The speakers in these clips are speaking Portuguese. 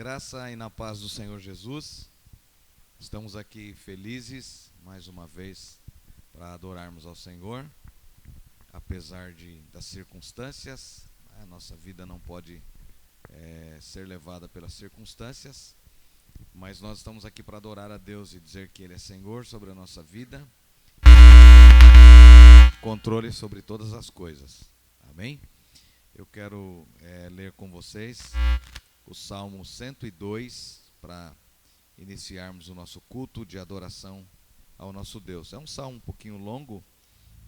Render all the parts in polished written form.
graça e na paz do Senhor Jesus. Estamos aqui felizes, mais uma vez, para adorarmos ao Senhor. Apesar das circunstâncias, a nossa vida não pode ser levada pelas circunstâncias, mas nós estamos aqui para adorar a Deus e dizer que Ele é Senhor sobre a nossa vida, controle sobre todas as coisas. Amém? Eu quero ler com vocês o Salmo 102 para iniciarmos o nosso culto de adoração ao nosso Deus. É um salmo um pouquinho longo,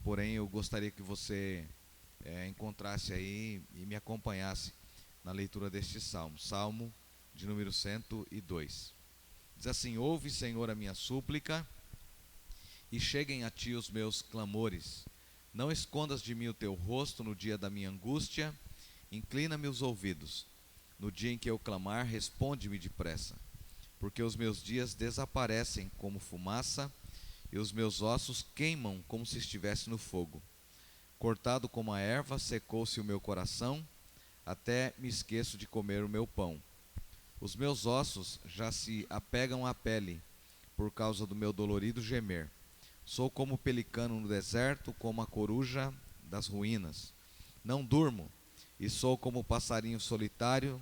porém eu gostaria que você encontrasse aí e me acompanhasse na leitura deste salmo. Salmo de número 102. Diz assim: ouve, Senhor, a minha súplica e cheguem a ti os meus clamores. Não escondas de mim o teu rosto no dia da minha angústia, inclina-me os ouvidos. No dia em que eu clamar, responde-me depressa, porque os meus dias desaparecem como fumaça e os meus ossos queimam como se estivesse no fogo. Cortado como a erva, secou-se o meu coração, até me esqueço de comer o meu pão. Os meus ossos já se apegam à pele, por causa do meu dolorido gemer. Sou como o pelicano no deserto, como a coruja das ruínas. Não durmo, e sou como o passarinho solitário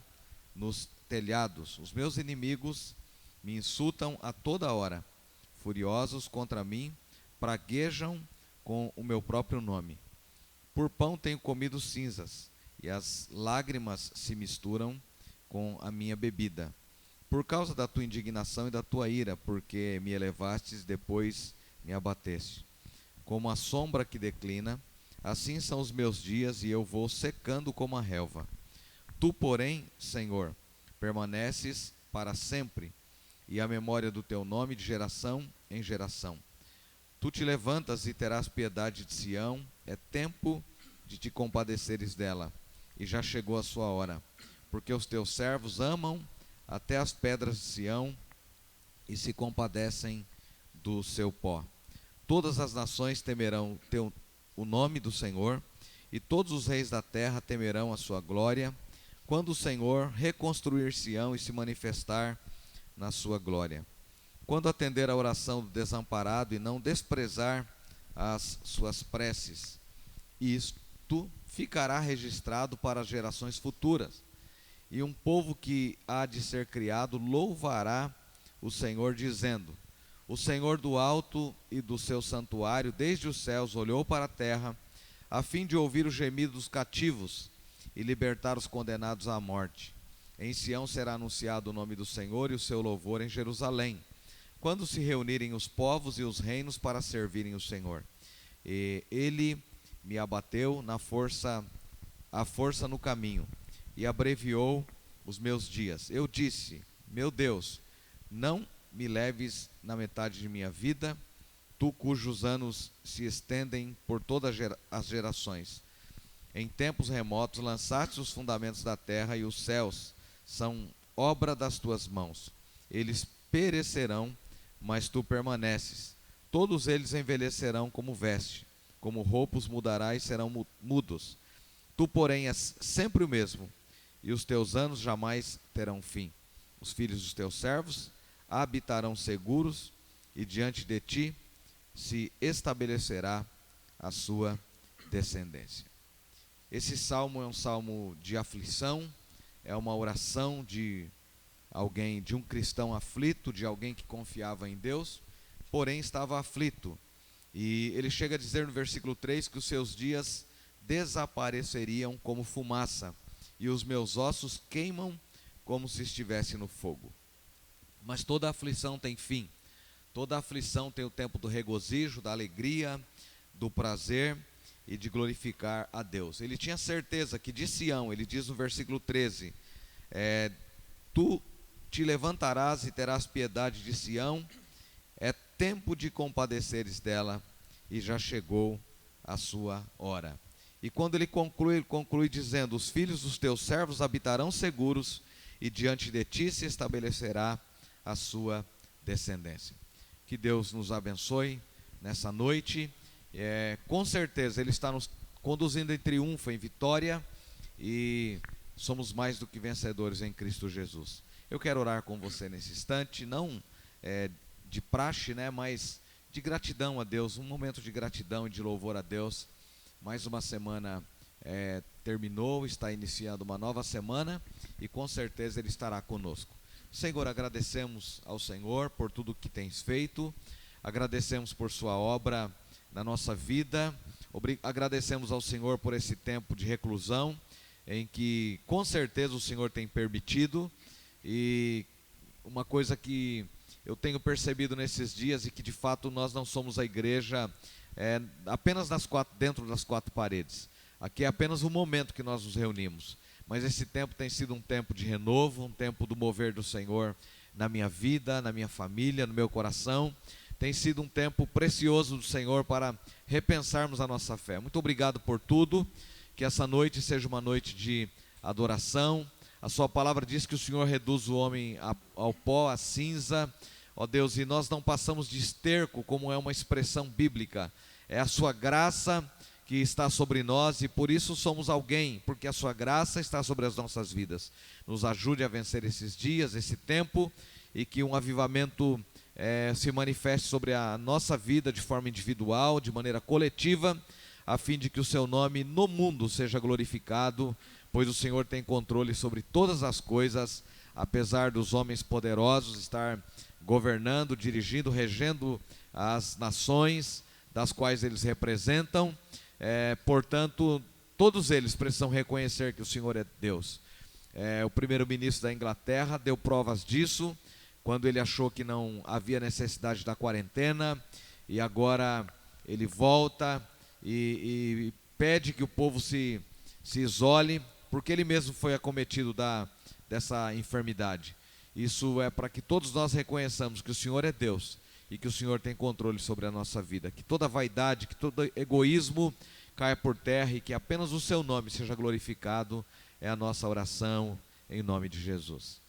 nos telhados. Os meus inimigos me insultam a toda hora. Furiosos contra mim, praguejam com o meu próprio nome. Por pão tenho comido cinzas, e as lágrimas se misturam com a minha bebida. Por causa da tua indignação e da tua ira, porque me elevastes, depois me abateste. Como a sombra que declina, assim são os meus dias, e eu vou secando como a relva. Tu, porém, Senhor, permaneces para sempre, e a memória do teu nome de geração em geração. Tu te levantas e terás piedade de Sião, é tempo de te compadeceres dela, e já chegou a sua hora, porque os teus servos amam até as pedras de Sião, e se compadecem do seu pó. Todas as nações temerão o nome do Senhor, e todos os reis da terra temerão a sua glória, quando o Senhor reconstruir Sião e se manifestar na sua glória. Quando atender a oração do desamparado e não desprezar as suas preces, isto ficará registrado para as gerações futuras. E um povo que há de ser criado louvará o Senhor, dizendo: o Senhor do alto e do seu santuário, desde os céus, olhou para a terra, a fim de ouvir o gemido dos cativos e libertar os condenados à morte. Em Sião será anunciado o nome do Senhor e o seu louvor em Jerusalém, quando se reunirem os povos e os reinos para servirem o Senhor. E ele me abateu a força no caminho, e abreviou os meus dias. Eu disse: meu Deus, não me leves na metade de minha vida, tu cujos anos se estendem por todas as gerações. Em tempos remotos lançaste os fundamentos da terra, e os céus são obra das tuas mãos. Eles perecerão, mas tu permaneces. Todos eles envelhecerão como veste, como roupos mudará e serão mudos. Tu, porém, és sempre o mesmo, e os teus anos jamais terão fim. Os filhos dos teus servos habitarão seguros, e diante de ti se estabelecerá a sua descendência. Esse salmo é um salmo de aflição, é uma oração de alguém, de um cristão aflito, de alguém que confiava em Deus, porém estava aflito. E ele chega a dizer no versículo 3 que os seus dias desapareceriam como fumaça, e os meus ossos queimam como se estivesse no fogo. Mas toda aflição tem fim, toda aflição tem o tempo do regozijo, da alegria, do prazer e de glorificar a Deus. Ele tinha certeza que de Sião, ele diz no versículo 13, tu te levantarás e terás piedade de Sião, é tempo de compadeceres dela, e já chegou a sua hora. E quando ele conclui dizendo: os filhos dos teus servos habitarão seguros, e diante de ti se estabelecerá a sua descendência. Que Deus nos abençoe nessa noite. Com certeza Ele está nos conduzindo em triunfo, em vitória, e somos mais do que vencedores em Cristo Jesus. Eu quero orar com você nesse instante, não de praxe, né, mas de gratidão a Deus, um momento de gratidão e de louvor a Deus. Mais uma semana terminou, está iniciando uma nova semana e com certeza Ele estará conosco. Senhor, agradecemos ao Senhor por tudo que tens feito, agradecemos por sua obra na nossa vida, agradecemos ao Senhor por esse tempo de reclusão, em que com certeza o Senhor tem permitido. E uma coisa que eu tenho percebido nesses dias e que de fato nós não somos a igreja apenas dentro das quatro paredes. Aqui é apenas um momento que nós nos reunimos, mas esse tempo tem sido um tempo de renovo, um tempo do mover do Senhor na minha vida, na minha família, no meu coração. Tem sido um tempo precioso do Senhor para repensarmos a nossa fé. Muito obrigado por tudo, que essa noite seja uma noite de adoração. A sua palavra diz que o Senhor reduz o homem ao pó, à cinza, ó Deus, e nós não passamos de esterco, como é uma expressão bíblica. É a sua graça que está sobre nós e por isso somos alguém, porque a sua graça está sobre as nossas vidas. Nos ajude a vencer esses dias, esse tempo, e que um avivamento se manifeste sobre a nossa vida de forma individual, de maneira coletiva, a fim de que o seu nome no mundo seja glorificado, pois o Senhor tem controle sobre todas as coisas, apesar dos homens poderosos estar governando, dirigindo, regendo as nações das quais eles representam. Portanto, todos eles precisam reconhecer que o Senhor é Deus. O primeiro-ministro da Inglaterra deu provas disso, quando ele achou que não havia necessidade da quarentena, e agora ele volta e pede que o povo se isole, porque ele mesmo foi acometido dessa enfermidade. Isso é para que todos nós reconheçamos que o Senhor é Deus e que o Senhor tem controle sobre a nossa vida, que toda vaidade, que todo egoísmo caia por terra e que apenas o seu nome seja glorificado, é a nossa oração em nome de Jesus.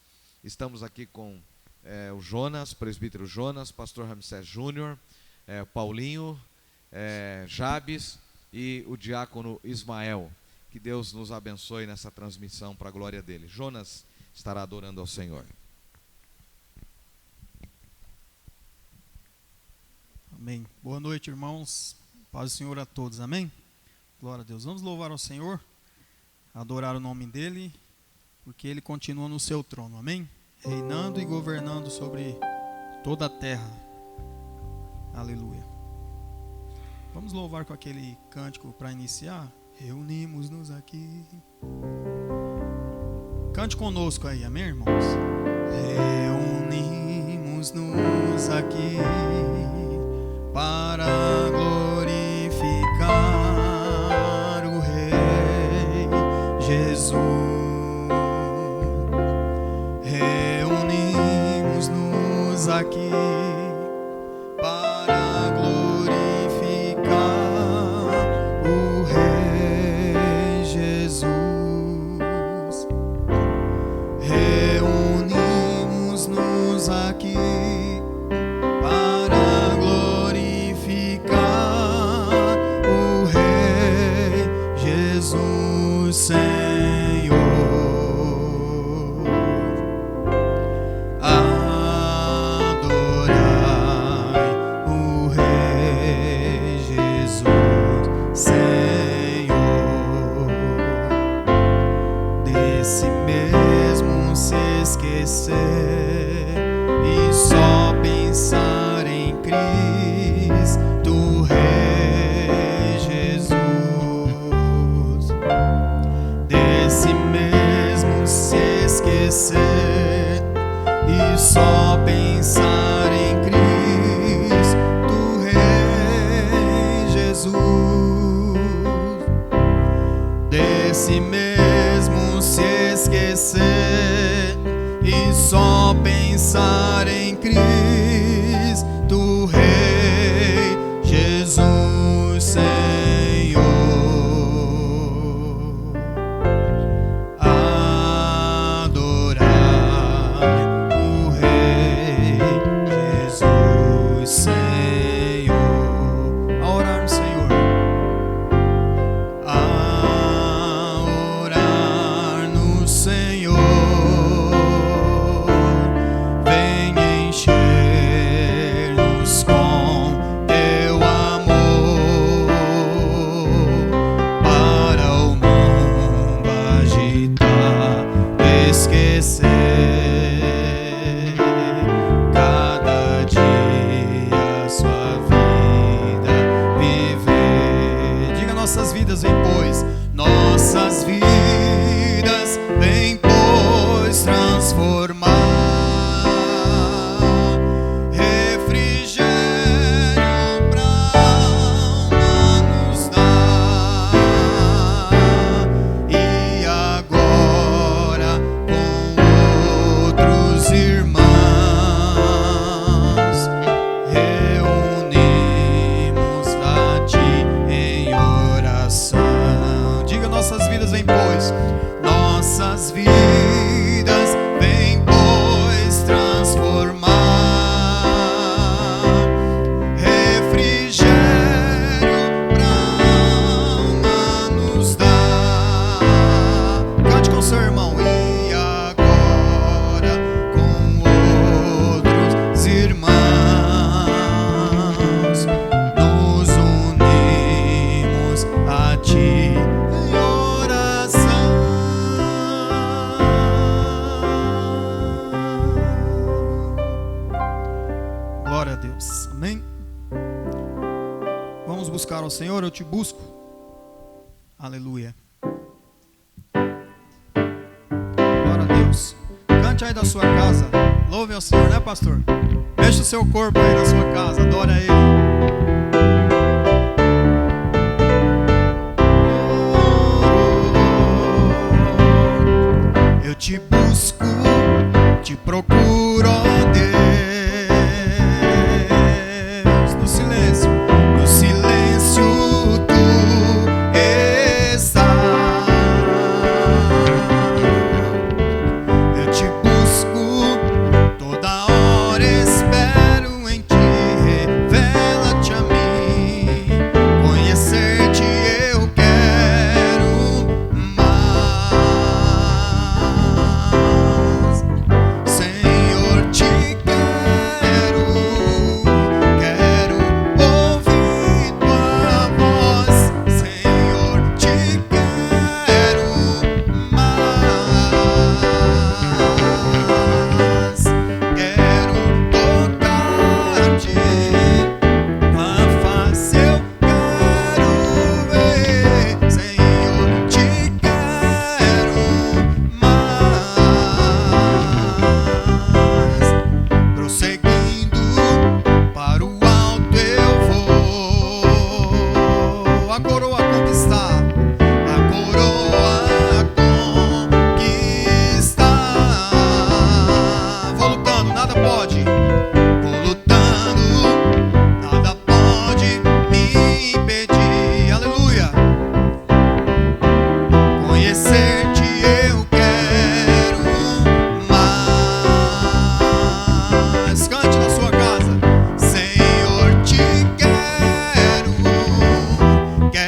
Estamos aqui com o Jonas, presbítero Jonas, pastor Ramsés Júnior, Paulinho, Jabes e o diácono Ismael. Que Deus nos abençoe nessa transmissão para a glória dele. Jonas estará adorando ao Senhor. Amém. Boa noite, irmãos. Paz do Senhor a todos. Amém? Glória a Deus. Vamos louvar ao Senhor, adorar o nome dele, porque ele continua no seu trono. Amém? Reinando e governando sobre toda a terra. Aleluia. Vamos louvar com aquele cântico para iniciar. Reunimos-nos aqui. Cante conosco aí, amém, irmãos? Reunimos-nos aqui para glorificar o Rei Jesus. Reunimos-nos aqui para glorificar o Rei Jesus. Reunimos-nos aqui para glorificar o Rei Jesus, Senhor. Adorai o Rei Jesus, Senhor. Desse mesmo se esquecer e só pensar em Cristo Rei Jesus. Desse mesmo se esquecer e só pensar em Cristo Rei Jesus. Desse mesmo se esquecer e só pensar em Cristo Rei Jesus, Senhor. Adorai o Rei Jesus, Senhor. A orar no Senhor. A orar no Senhor. Deus. Amém? Vamos buscar ao Senhor, eu te busco. Aleluia. Glória a Deus. Cante aí da sua casa. Louve ao Senhor, né, pastor? Mexa o seu corpo aí na sua casa. Adore a Ele. Eu te busco, te procuro, ó Deus. No silêncio tu estás. Eu te busco, toda hora espero em ti. Revela-te a mim, conhecer-te eu quero mais. Senhor, te quero ouvir tua voz. Senhor, te quero mais. Quero tocar-te, tua face eu quero ver. Senhor, te quero mais. Prosseguindo para o alto eu vou. A coroa a conquistar, a coroa a conquistar. Vou lutando, nada pode. Vou lutando, nada pode me impedir. Aleluia. Conhecer-te eu quero mais. Cante na sua casa. Senhor, te quero ouvir tua voz. Senhor, te quero mais.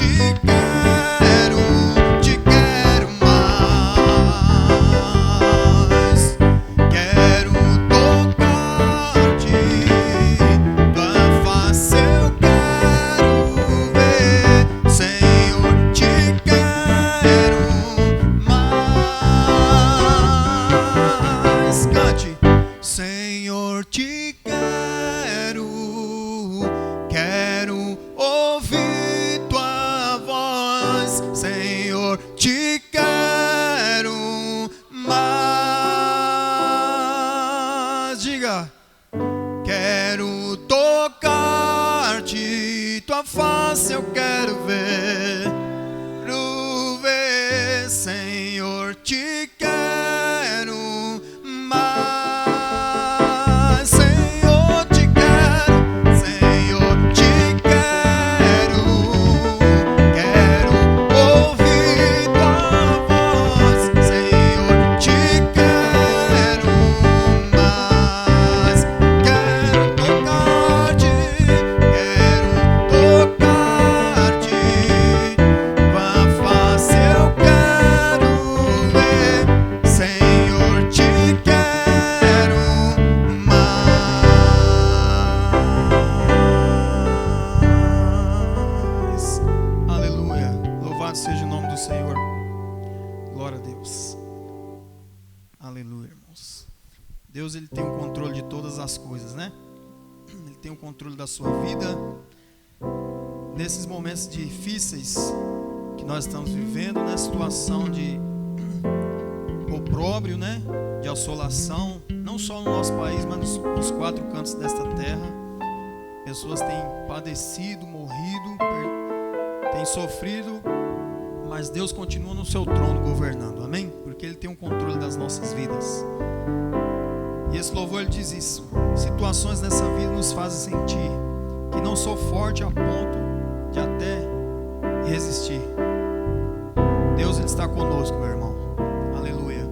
Quero tocar-te, tua face eu quero ver. Senhor, te quero mais. Cante. Senhor, te quero ouvir tua voz. Senhor, te quero mais. Diga. Quero tocar-te, tua face eu quero ver. Senhor, te quero mais. Senhor, te quero ouvir tua voz. Senhor, te quero mais. Quero tocar-te, tua face eu quero ver. Senhor, te quero mais. Aleluia. Louvado seja o nome do Senhor. Glória a Deus. Aleluia, irmãos. Deus, Ele tem o controle de todas as coisas, né? Ele tem o controle da sua vida. Nesses momentos difíceis que nós estamos vivendo, na situação de opróbrio, né? De assolação, não só no nosso país, mas nos quatro cantos desta terra. Pessoas têm padecido, morrido, têm sofrido, mas Deus continua no seu trono governando, amém? Porque Ele tem o controle das nossas vidas. E esse louvor ele diz isso: situações nessa vida nos fazem sentir que não sou forte a ponto de até resistir. Deus, Ele está conosco, meu irmão. Aleluia.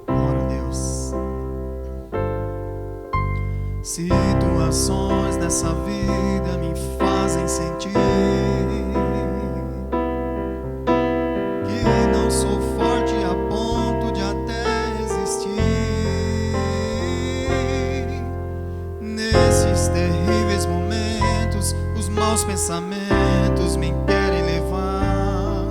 Glória a Deus. Situações nessa vida me fazem sentir que não sou forte a ponto de até resistir. Nesses terríveis momentos, os maus pensamentos me querem levar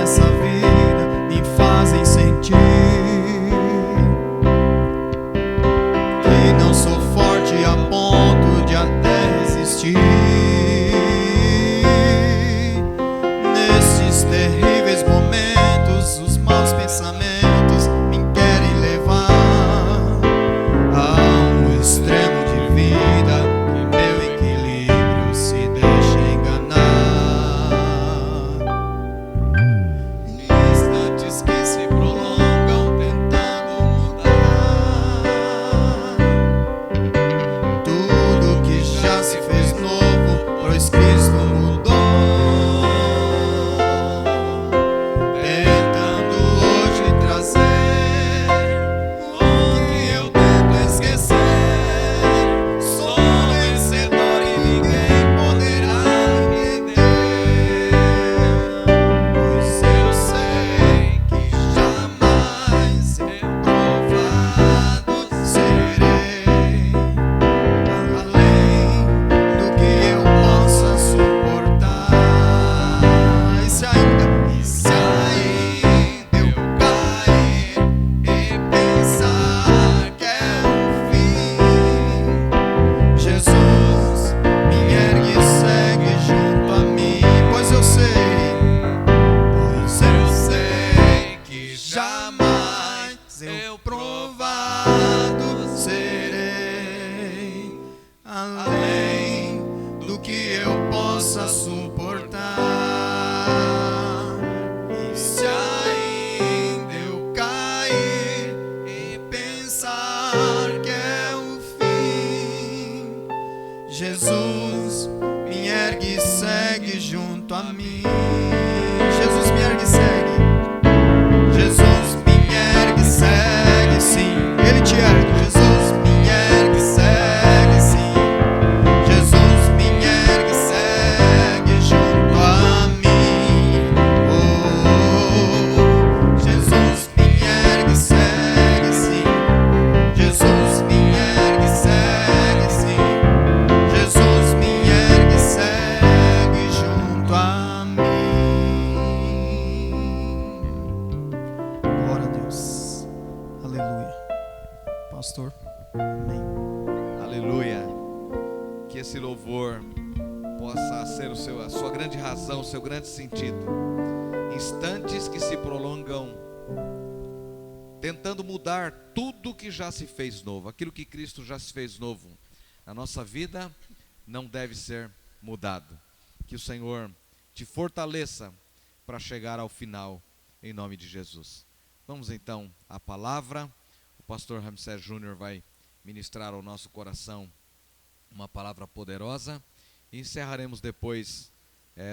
dessa vida me fazem sentir que não sou forte a ponto de até resistir. Nesses terríveis momentos, os maus pensamentos me querem levar a um extremo de vida que meu equilíbrio se deixa enganar. Instantes que se prolongam tentando mudar tudo que já se fez novo, pois Cristo mudou. Tentando hoje trazer o que eu tento esquecer. Sou vencedor e ninguém poderá entender, pois eu sei que jamais reprovado serei, além do que eu possa suportar. E se ainda eu cair e pensar que é o fim, Jesus me ergue e segue junto a mim, pois eu sei que jamais eu provado serei, além do que eu possa suportar. E se ainda eu cair e pensar que é o fim, Jesus me ergue e segue junto a mim. Jesus me ergue e segue. Jesus me ergue e segue, sim. Ele te ergue. Jesus me ergue e segue, sim. Jesus me ergue e segue junto a mim. Oh, Jesus me ergue e segue, sim. Jesus me ergue e segue, sim. Jesus me ergue e segue junto a mim. Glória a Deus. Aleluia. Pastor. Amém. Aleluia. Que esse louvor possa ser a sua grande razão, o seu grande sentido. Instantes que se prolongam tentando mudar tudo que já se fez novo. Aquilo que Cristo já se fez novo na nossa vida não deve ser mudado. Que o Senhor te fortaleça para chegar ao final, em nome de Jesus. Vamos então à palavra. O pastor Ramsés Júnior vai ministrar ao nosso coração uma palavra poderosa. E encerraremos depois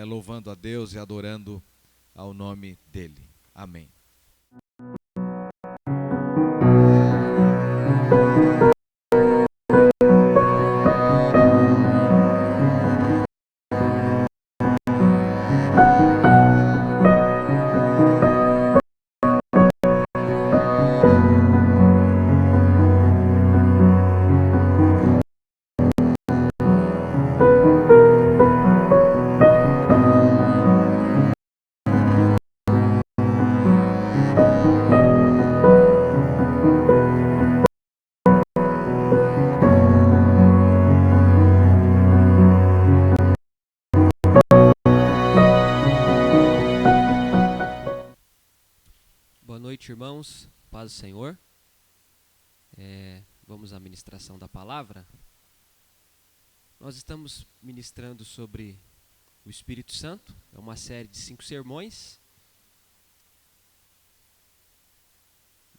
louvando a Deus e adorando ao nome dEle. Amém. Boa noite, irmãos. Paz do Senhor. Vamos à ministração da palavra. Nós estamos ministrando sobre o Espírito Santo. É uma série de 5 sermões.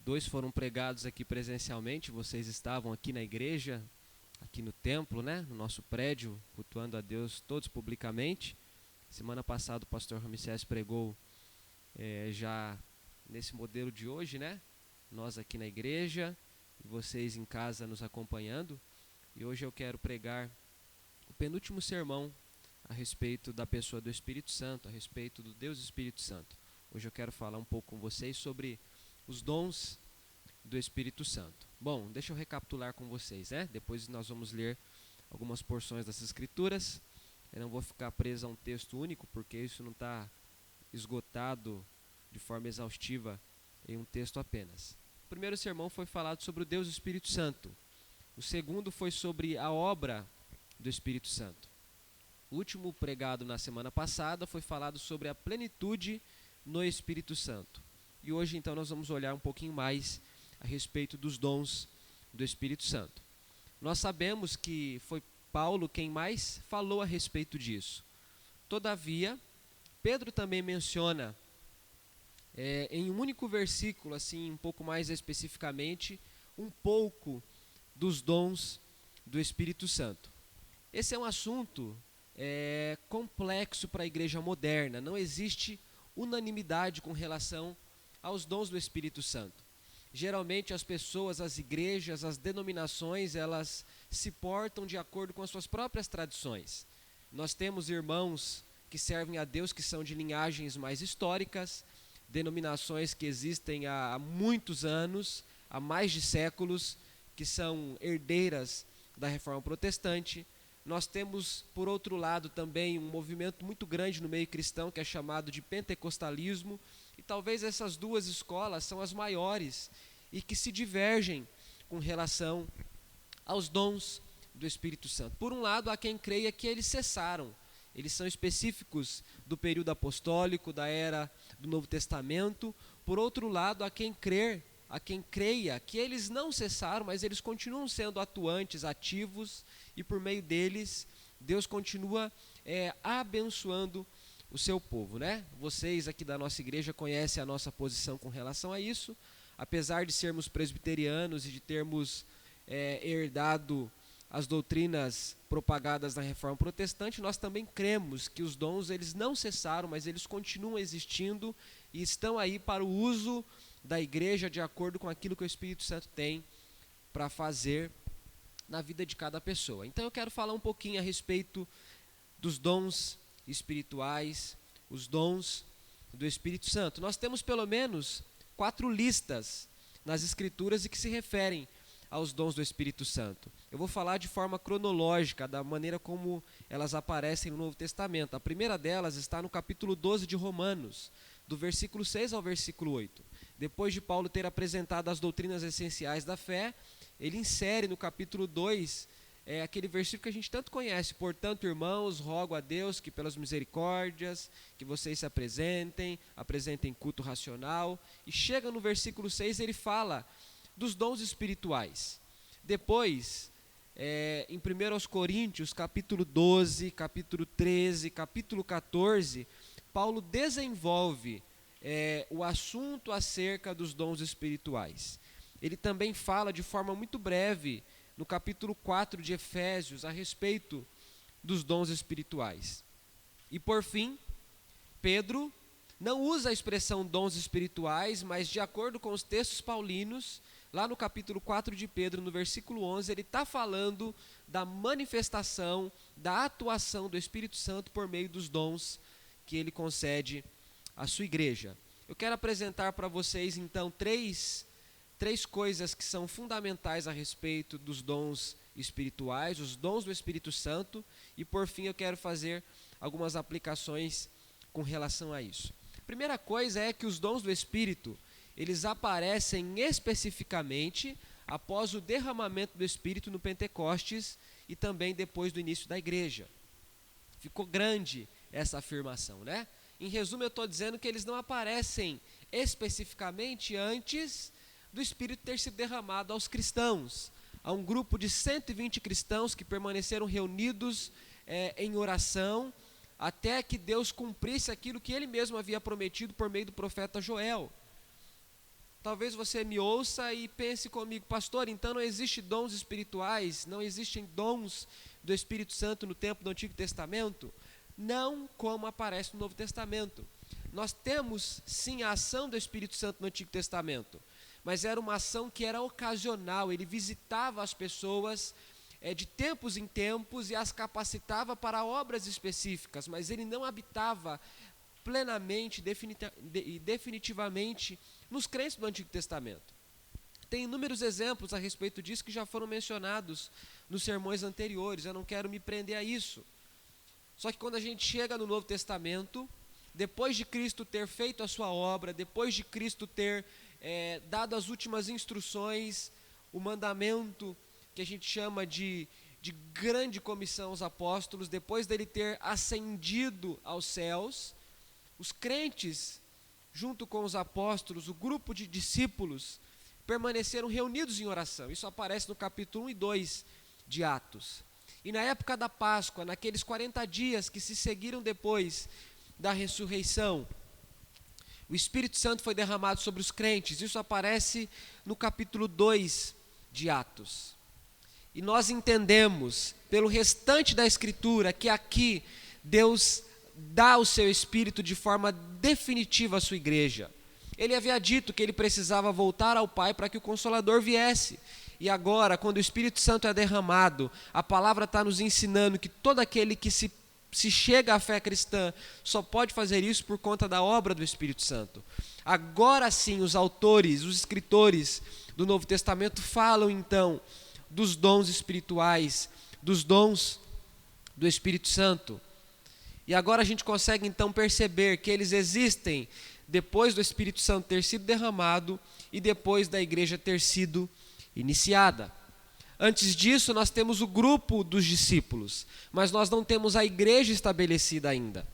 2 foram pregados aqui presencialmente. Vocês estavam aqui na igreja, aqui no templo, né? No nosso prédio, cultuando a Deus todos publicamente. Semana passada o pastor Ramsés pregou já nesse modelo de hoje, né? Nós aqui na igreja e vocês em casa nos acompanhando. E hoje eu quero pregar o penúltimo sermão a respeito da pessoa do Espírito Santo, a respeito do Deus Espírito Santo. Hoje eu quero falar um pouco com vocês sobre os dons do Espírito Santo. Bom, deixa eu recapitular com vocês, né? Depois nós vamos ler algumas porções das Escrituras. Eu não vou ficar preso a um texto único, porque isso não está esgotado de forma exaustiva em um texto apenas. O primeiro sermão foi falado sobre o Deus Espírito Santo. O segundo foi sobre a obra do Espírito Santo. O último pregado na semana passada foi falado sobre a plenitude no Espírito Santo. E hoje então nós vamos olhar um pouquinho mais a respeito dos dons do Espírito Santo. Nós sabemos que foi Paulo quem mais falou a respeito disso. Todavia, Pedro também menciona em um único versículo, assim, um pouco mais especificamente, um pouco dos dons do Espírito Santo. Esse é um assunto complexo para a igreja moderna. Não existe unanimidade com relação aos dons do Espírito Santo. Geralmente as pessoas, as igrejas, as denominações, elas se portam de acordo com as suas próprias tradições. Nós temos irmãos que servem a Deus que são de linhagens mais históricas, denominações que existem há muitos anos, há mais de séculos, que são herdeiras da Reforma Protestante. Nós temos, por outro lado, também um movimento muito grande no meio cristão, que é chamado de pentecostalismo, e talvez essas duas escolas são as maiores e que se divergem com relação aos dons do Espírito Santo. Por um lado, há quem creia que eles cessaram. Eles são específicos do período apostólico, da era do Novo Testamento. Por outro lado, há quem creia que eles não cessaram, mas eles continuam sendo atuantes, ativos, e por meio deles, Deus continua abençoando o seu povo, né? Vocês aqui da nossa igreja conhecem a nossa posição com relação a isso. Apesar de sermos presbiterianos e de termos herdado as doutrinas propagadas na Reforma Protestante, nós também cremos que os dons eles não cessaram, mas eles continuam existindo e estão aí para o uso da igreja de acordo com aquilo que o Espírito Santo tem para fazer na vida de cada pessoa. Então eu quero falar um pouquinho a respeito dos dons espirituais, os dons do Espírito Santo. Nós temos pelo menos 4 listas nas Escrituras e que se referem aos dons do Espírito Santo. Eu vou falar de forma cronológica, da maneira como elas aparecem no Novo Testamento. A primeira delas está no capítulo 12 de Romanos, do versículo 6 ao versículo 8. Depois de Paulo ter apresentado as doutrinas essenciais da fé, ele insere no capítulo 2 aquele versículo que a gente tanto conhece: portanto, irmãos, rogo a Deus que pelas misericórdias que vocês se apresentem culto racional. E chega no versículo 6, ele fala dos dons espirituais. Depois, em 1 Coríntios, capítulo 12, capítulo 13, capítulo 14, Paulo desenvolve o assunto acerca dos dons espirituais. Ele também fala de forma muito breve, no capítulo 4 de Efésios, a respeito dos dons espirituais. E por fim, Pedro não usa a expressão dons espirituais, mas de acordo com os textos paulinos, lá no capítulo 4 de Pedro, no versículo 11, ele está falando da manifestação, da atuação do Espírito Santo por meio dos dons que ele concede à sua igreja. Eu quero apresentar para vocês, então, três coisas que são fundamentais a respeito dos dons espirituais, os dons do Espírito Santo, e por fim eu quero fazer algumas aplicações com relação a isso. A primeira coisa é que os dons do Espírito, eles aparecem especificamente após o derramamento do Espírito no Pentecostes e também depois do início da igreja. Ficou grande essa afirmação, né? Em resumo, eu estou dizendo que eles não aparecem especificamente antes do Espírito ter sido derramado aos cristãos. Há um grupo de 120 cristãos que permaneceram reunidos em oração até que Deus cumprisse aquilo que Ele mesmo havia prometido por meio do profeta Joel. Talvez você me ouça e pense comigo: pastor, então não existem dons espirituais, não existem dons do Espírito Santo no tempo do Antigo Testamento? Não como aparece no Novo Testamento. Nós temos sim a ação do Espírito Santo no Antigo Testamento, mas era uma ação que era ocasional. Ele visitava as pessoas de tempos em tempos e as capacitava para obras específicas, mas ele não habitava plenamente e definitivamente nos crentes do Antigo Testamento. Tem inúmeros exemplos a respeito disso que já foram mencionados nos sermões anteriores, eu não quero me prender a isso. Só que quando a gente chega no Novo Testamento, depois de Cristo ter feito a sua obra, depois de Cristo ter dado as últimas instruções, o mandamento que a gente chama de grande comissão aos apóstolos, depois dele ter ascendido aos céus, os crentes, junto com os apóstolos, o grupo de discípulos, permaneceram reunidos em oração. Isso aparece no capítulo 1 e 2 de Atos. E na época da Páscoa, naqueles 40 dias que se seguiram depois da ressurreição, o Espírito Santo foi derramado sobre os crentes. Isso aparece no capítulo 2 de Atos. E nós entendemos, pelo restante da Escritura, que aqui Deus dá o seu Espírito de forma definitiva à sua igreja. Ele havia dito que ele precisava voltar ao Pai para que o Consolador viesse. E agora, quando o Espírito Santo é derramado, a palavra está nos ensinando que todo aquele que se chega à fé cristã só pode fazer isso por conta da obra do Espírito Santo. Agora sim, os autores, os escritores do Novo Testamento falam então dos dons espirituais, dos dons do Espírito Santo. E agora a gente consegue então perceber que eles existem depois do Espírito Santo ter sido derramado e depois da igreja ter sido iniciada. Antes disso, nós temos o grupo dos discípulos, mas nós não temos a igreja estabelecida ainda.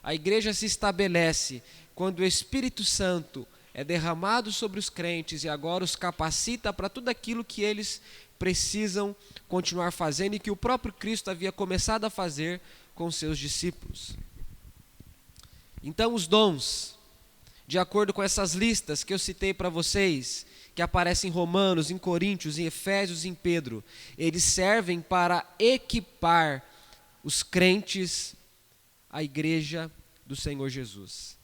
A igreja se estabelece quando o Espírito Santo é derramado sobre os crentes e agora os capacita para tudo aquilo que eles precisam continuar fazendo e que o próprio Cristo havia começado a fazer com seus discípulos. Então, os dons, de acordo com essas listas que eu citei para vocês, que aparecem em Romanos, em Coríntios, em Efésios e em Pedro, eles servem para equipar os crentes à igreja do Senhor Jesus.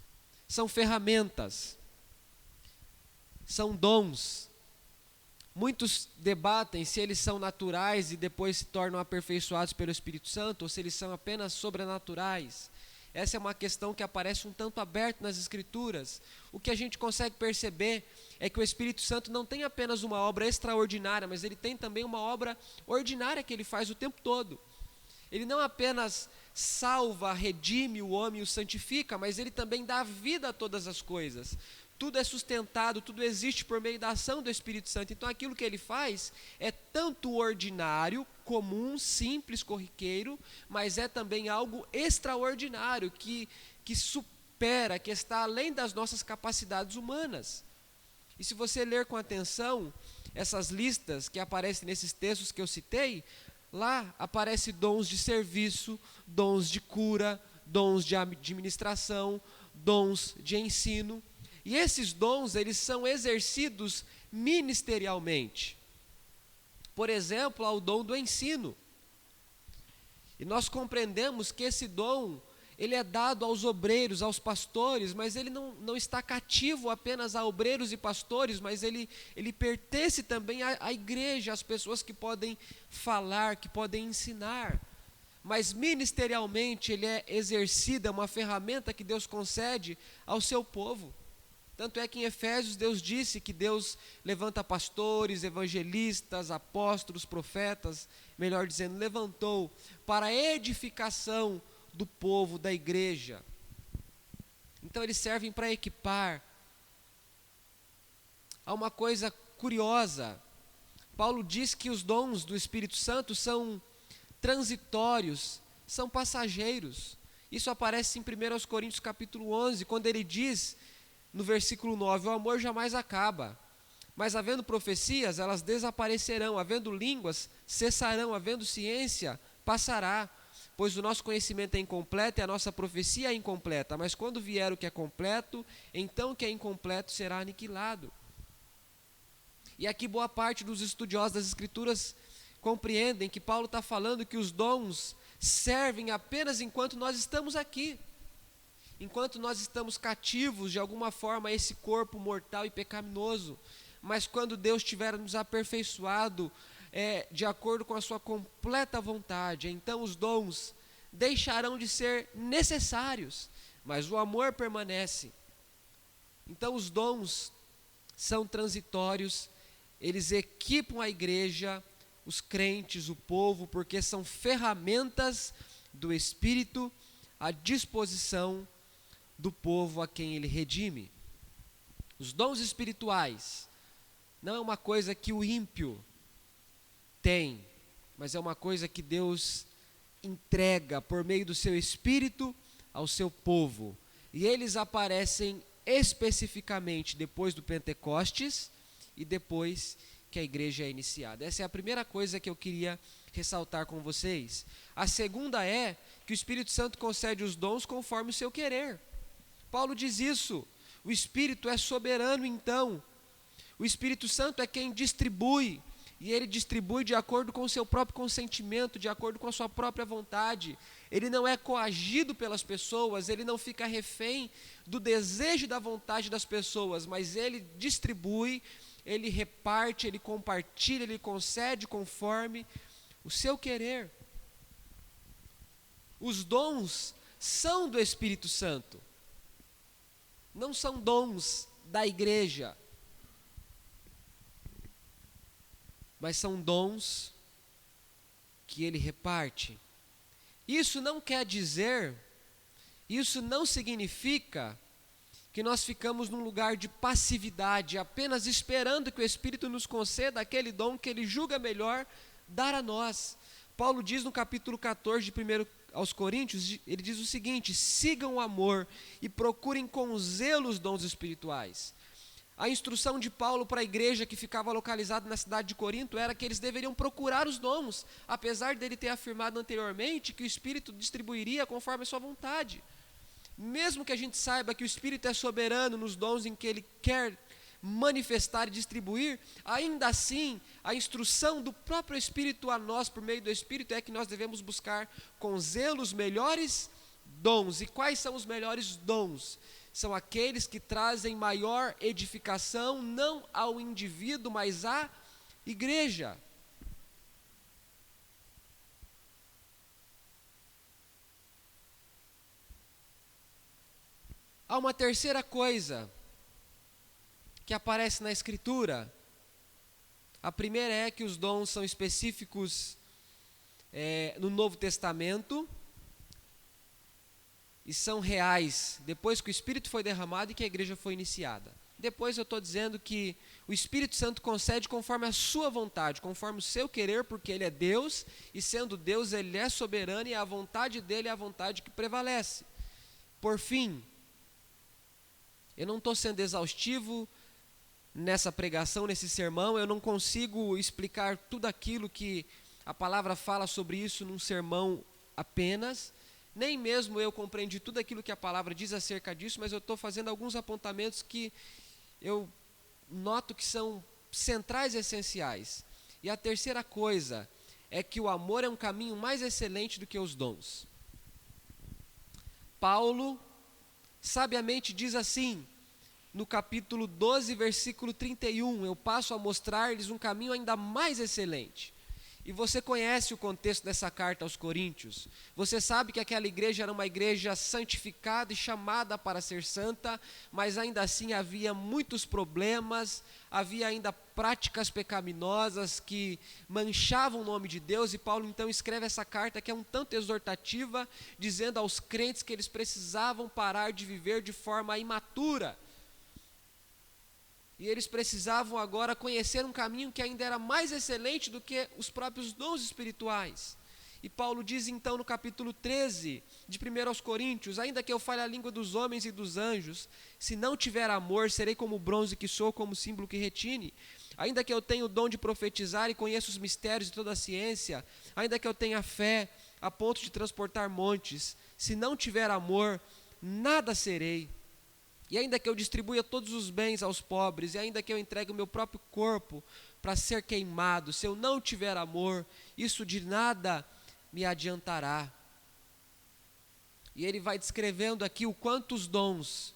São ferramentas, são dons. Muitos debatem se eles são naturais e depois se tornam aperfeiçoados pelo Espírito Santo ou se eles são apenas sobrenaturais. Essa é uma questão que aparece um tanto aberta nas Escrituras. O que a gente consegue perceber é que o Espírito Santo não tem apenas uma obra extraordinária, mas ele tem também uma obra ordinária que ele faz o tempo todo. Ele não apenas salva, redime o homem e o santifica, mas ele também dá vida a todas as coisas. Tudo é sustentado, tudo existe por meio da ação do Espírito Santo. Então aquilo que ele faz é tanto ordinário, comum, simples, corriqueiro, mas é também algo extraordinário, que supera, que está além das nossas capacidades humanas. E se você ler com atenção essas listas que aparecem nesses textos que eu citei, lá aparecem dons de serviço, dons de cura, dons de administração, dons de ensino. E esses dons, eles são exercidos ministerialmente. Por exemplo, há o dom do ensino. E nós compreendemos que esse dom, ele é dado aos obreiros, aos pastores, mas ele não está cativo apenas a obreiros e pastores, mas ele pertence também à igreja, às pessoas que podem falar, que podem ensinar. Mas ministerialmente ele é exercido, é uma ferramenta que Deus concede ao seu povo. Tanto é que em Efésios Deus disse que Deus levanta pastores, evangelistas, apóstolos, profetas, melhor dizendo, levantou para a edificação do povo, da igreja. Então eles servem para equipar. Há uma coisa curiosa. Paulo diz que os dons do Espírito Santo são transitórios, são passageiros. Isso aparece em 1 Coríntios capítulo 11, quando ele diz, no versículo 9, o amor jamais acaba, mas havendo profecias, elas desaparecerão, havendo línguas, cessarão, havendo ciência, passará, pois o nosso conhecimento é incompleto e a nossa profecia é incompleta, mas quando vier o que é completo, então o que é incompleto será aniquilado. E aqui boa parte dos estudiosos das Escrituras compreendem que Paulo está falando que os dons servem apenas enquanto nós estamos aqui. Enquanto nós estamos cativos de alguma forma a esse corpo mortal e pecaminoso, mas quando Deus tiver nos aperfeiçoado de acordo com a sua completa vontade, então os dons deixarão de ser necessários, mas o amor permanece. Então os dons são transitórios, eles equipam a igreja, os crentes, o povo, porque são ferramentas do Espírito à disposição do povo a quem ele redime. Os dons espirituais não é uma coisa que o ímpio tem, mas é uma coisa que Deus entrega por meio do seu Espírito ao seu povo. E eles aparecem especificamente depois do Pentecostes e depois que a igreja é iniciada. Essa é a primeira coisa que eu queria ressaltar com vocês. A segunda é que o Espírito Santo concede os dons conforme o seu querer. Paulo diz isso. O Espírito é soberano, então. O Espírito Santo é quem distribui, e ele distribui de acordo com o seu próprio consentimento, de acordo com a sua própria vontade. Ele não é coagido pelas pessoas, ele não fica refém do desejo e da vontade das pessoas, mas ele distribui, ele reparte, ele compartilha, ele concede conforme o seu querer. Os dons são do Espírito Santo, não são dons da igreja, mas são dons que ele reparte. Isso não quer dizer, isso não significa que nós ficamos num lugar de passividade, apenas esperando que o Espírito nos conceda aquele dom que ele julga melhor dar a nós. Paulo diz no capítulo 14 de 1 aos Coríntios, ele diz o seguinte: sigam o amor e procurem com zelo os dons espirituais. A instrução de Paulo para a igreja que ficava localizada na cidade de Corinto era que eles deveriam procurar os dons, apesar dele ter afirmado anteriormente que o Espírito distribuiria conforme a sua vontade. Mesmo que a gente saiba que o Espírito é soberano nos dons em que ele quer manifestar e distribuir, ainda assim, a instrução do próprio Espírito a nós, por meio do Espírito, é que nós devemos buscar com zelo os melhores dons. E quais são os melhores dons? São aqueles que trazem maior edificação, não ao indivíduo, mas à igreja. Há uma terceira coisa que aparece na Escritura. A primeira é que os dons são específicos no Novo Testamento e são reais depois que o Espírito foi derramado e que a igreja foi iniciada. Depois eu estou dizendo que o Espírito Santo concede conforme a sua vontade, conforme o seu querer, porque ele é Deus, e sendo Deus ele é soberano, e a vontade dele é a vontade que prevalece. Por fim, eu não estou sendo exaustivo nessa pregação, nesse sermão, eu não consigo explicar tudo aquilo que a palavra fala sobre isso num sermão apenas, nem mesmo eu compreendi tudo aquilo que a palavra diz acerca disso, mas eu estou fazendo alguns apontamentos que eu noto que são centrais e essenciais. E a terceira coisa é que o amor é um caminho mais excelente do que os dons. Paulo sabiamente diz assim, no capítulo 12, versículo 31, eu passo a mostrar-lhes um caminho ainda mais excelente. E você conhece o contexto dessa carta aos Coríntios. Você sabe que aquela igreja era uma igreja santificada e chamada para ser santa, mas ainda assim havia muitos problemas, havia ainda práticas pecaminosas que manchavam o nome de Deus, e Paulo então escreve essa carta que é um tanto exortativa, dizendo aos crentes que eles precisavam parar de viver de forma imatura. E eles precisavam agora conhecer um caminho que ainda era mais excelente do que os próprios dons espirituais. E Paulo diz então no capítulo 13 de 1 aos Coríntios: ainda que eu fale a língua dos homens e dos anjos, se não tiver amor, serei como o bronze que sou, como símbolo que retine. Ainda que eu tenha o dom de profetizar e conheça os mistérios de toda a ciência, ainda que eu tenha fé a ponto de transportar montes, se não tiver amor, nada serei. E ainda que eu distribua todos os bens aos pobres, e ainda que eu entregue o meu próprio corpo para ser queimado, se eu não tiver amor, isso de nada me adiantará. E ele vai descrevendo aqui o quanto os dons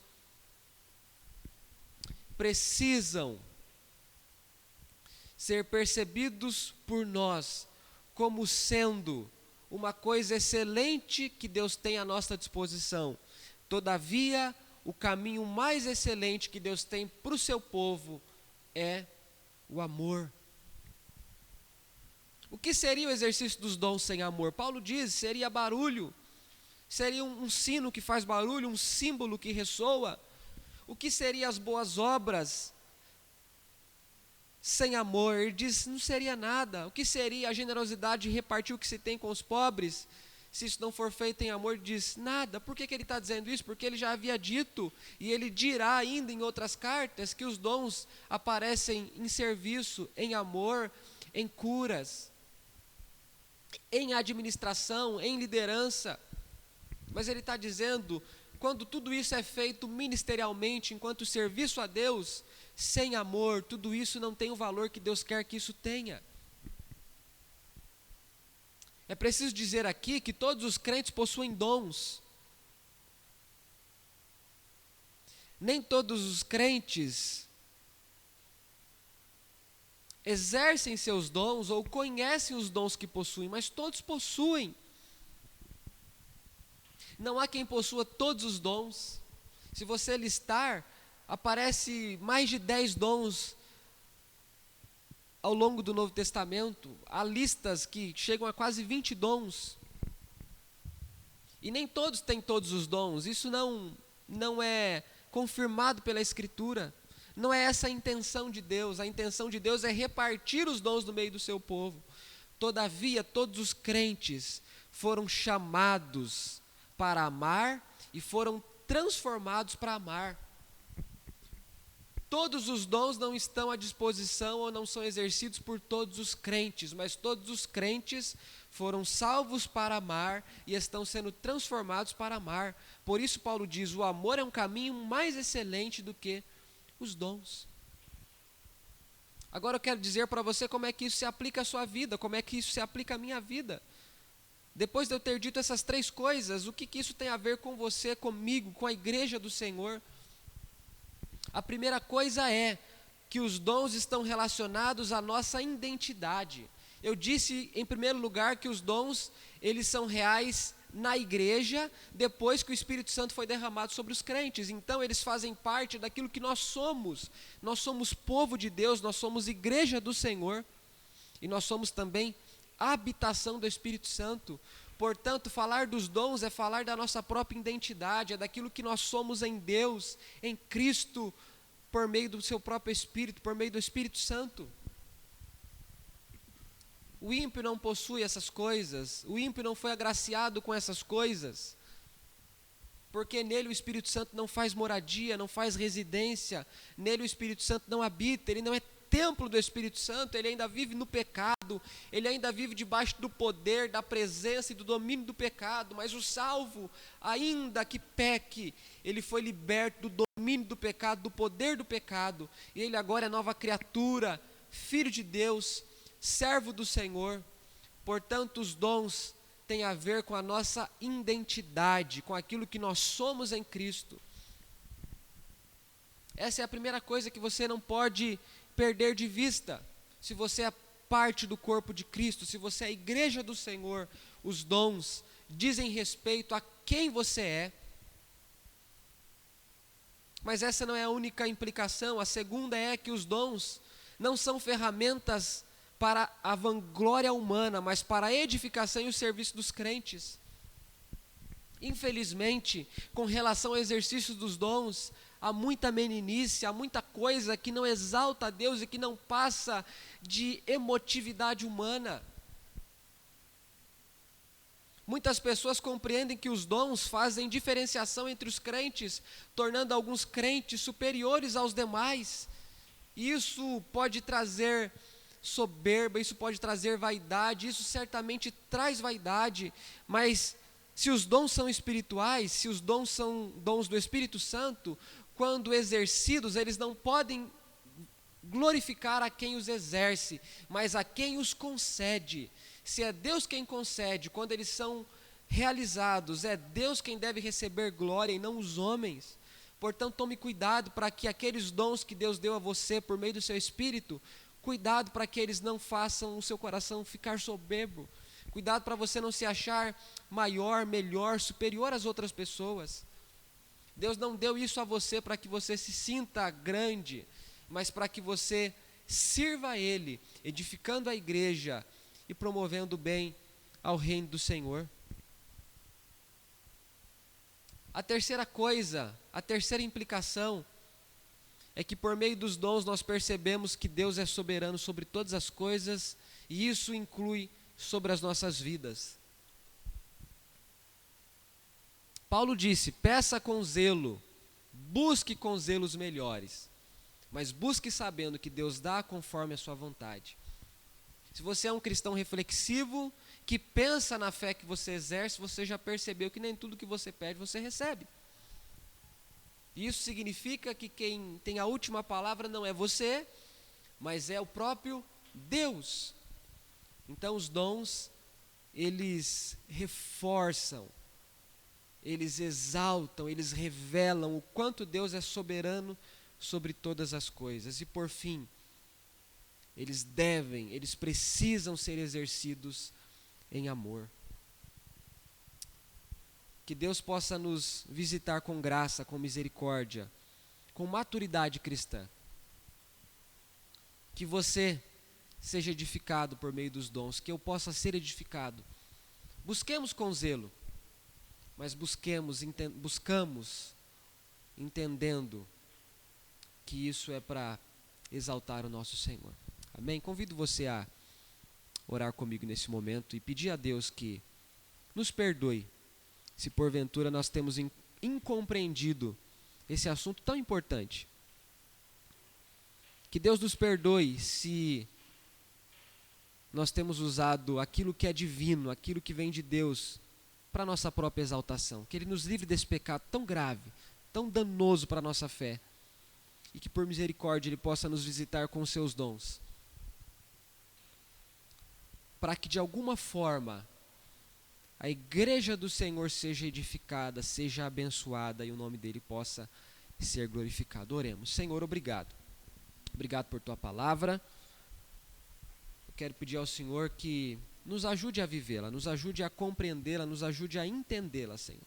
precisam ser percebidos por nós como sendo uma coisa excelente que Deus tem à nossa disposição. Todavia, o caminho mais excelente que Deus tem para o seu povo é o amor. O que seria o exercício dos dons sem amor? Paulo diz, seria barulho, Seria um sino que faz barulho, um símbolo que ressoa? O que seriam as boas obras sem amor? Ele diz, não seria nada. O que seria a generosidade de repartir o que se tem com os pobres? Se isso não for feito em amor, ele diz, nada. Por que ele está dizendo isso? Porque ele já havia dito, e ele dirá ainda em outras cartas, que os dons aparecem em serviço, em amor, em curas, em administração, em liderança. Mas ele está dizendo, quando tudo isso é feito ministerialmente, enquanto serviço a Deus, sem amor, tudo isso não tem o valor que Deus quer que isso tenha. É preciso dizer aqui que todos os crentes possuem dons. Nem todos os crentes exercem seus dons ou conhecem os dons que possuem, mas todos possuem. Não há quem possua todos os dons. Se você listar, aparece mais de 10 dons ao longo do Novo Testamento. Há listas que chegam a quase 20 dons. E nem todos têm todos os dons. Isso não é confirmado pela Escritura. Não é essa a intenção de Deus. A intenção de Deus é repartir os dons no meio do seu povo. Todavia, todos os crentes foram chamados para amar e foram transformados para amar. Todos os dons não estão à disposição ou não são exercidos por todos os crentes, mas todos os crentes foram salvos para amar e estão sendo transformados para amar. Por isso Paulo diz, o amor é um caminho mais excelente do que os dons. Agora eu quero dizer para você como é que isso se aplica à sua vida, como é que isso se aplica à minha vida. Depois de eu ter dito essas 3 coisas, o que isso tem a ver com você, comigo, com a igreja do Senhor? A primeira coisa é que os dons estão relacionados à nossa identidade. Eu disse, em primeiro lugar, que os dons, eles são reais na igreja, depois que o Espírito Santo foi derramado sobre os crentes. Então, eles fazem parte daquilo que nós somos. Nós somos povo de Deus, nós somos igreja do Senhor, e nós somos também a habitação do Espírito Santo. Portanto, falar dos dons é falar da nossa própria identidade, é daquilo que nós somos em Deus, em Cristo, por meio do seu próprio Espírito, por meio do Espírito Santo. O ímpio não possui essas coisas, o ímpio não foi agraciado com essas coisas, porque nele o Espírito Santo não faz moradia, não faz residência, nele o Espírito Santo não habita, ele não é templo do Espírito Santo, ele ainda vive no pecado, ele ainda vive debaixo do poder, da presença e do domínio do pecado. Mas o salvo, ainda que peque, ele foi liberto do domínio do pecado, do poder do pecado, e ele agora é nova criatura, filho de Deus, servo do Senhor. Portanto, os dons têm a ver com a nossa identidade, com aquilo que nós somos em Cristo. Essa é a primeira coisa que você não pode perder de vista. Se você é parte do corpo de Cristo, se você é a igreja do Senhor, os dons dizem respeito a quem você é. Mas essa não é a única implicação. A segunda é que os dons não são ferramentas para a vanglória humana, mas para a edificação e o serviço dos crentes. Infelizmente, com relação ao exercício dos dons, há muita meninice, há muita coisa que não exalta a Deus e que não passa de emotividade humana. Muitas pessoas compreendem que os dons fazem diferenciação entre os crentes, tornando alguns crentes superiores aos demais. Isso pode trazer soberba, isso pode trazer vaidade, isso certamente traz vaidade, mas se os dons são espirituais, se os dons são dons do Espírito Santo, quando exercidos, eles não podem glorificar a quem os exerce, mas a quem os concede. Se é Deus quem concede, quando eles são realizados, é Deus quem deve receber glória e não os homens. Portanto, tome cuidado para que aqueles dons que Deus deu a você por meio do seu Espírito, cuidado para que eles não façam o seu coração ficar soberbo. Cuidado para você não se achar maior, melhor, superior às outras pessoas. Deus não deu isso a você para que você se sinta grande, mas para que você sirva a Ele, edificando a igreja e promovendo o bem ao reino do Senhor. A terceira coisa, a terceira implicação, é que por meio dos dons nós percebemos que Deus é soberano sobre todas as coisas, e isso inclui sobre as nossas vidas. Paulo disse: peça com zelo, busque com zelo os melhores, mas busque sabendo que Deus dá conforme a sua vontade. Se você é um cristão reflexivo, que pensa na fé que você exerce, você já percebeu que nem tudo que você pede você recebe. E isso significa que quem tem a última palavra não é você, mas é o próprio Deus. Então os dons, eles reforçam, eles exaltam, eles revelam o quanto Deus é soberano sobre todas as coisas. E por fim, eles precisam ser exercidos em amor. Que Deus possa nos visitar com graça, com misericórdia, com maturidade cristã. Que você seja edificado por meio dos dons, que eu possa ser edificado. Busquemos com zelo, mas buscamos entendendo que isso é para exaltar o nosso Senhor. Amém? Convido você a orar comigo nesse momento e pedir a Deus que nos perdoe se porventura nós temos incompreendido esse assunto tão importante. Que Deus nos perdoe se nós temos usado aquilo que é divino, aquilo que vem de Deus, para a nossa própria exaltação. Que Ele nos livre desse pecado tão grave, tão danoso para a nossa fé, e que por misericórdia Ele possa nos visitar com os seus dons, para que de alguma forma a igreja do Senhor seja edificada, seja abençoada e o nome dele possa ser glorificado. Oremos. Senhor, obrigado. Obrigado por tua palavra. Eu quero pedir ao Senhor que nos ajude a vivê-la, nos ajude a compreendê-la, nos ajude a entendê-la, Senhor.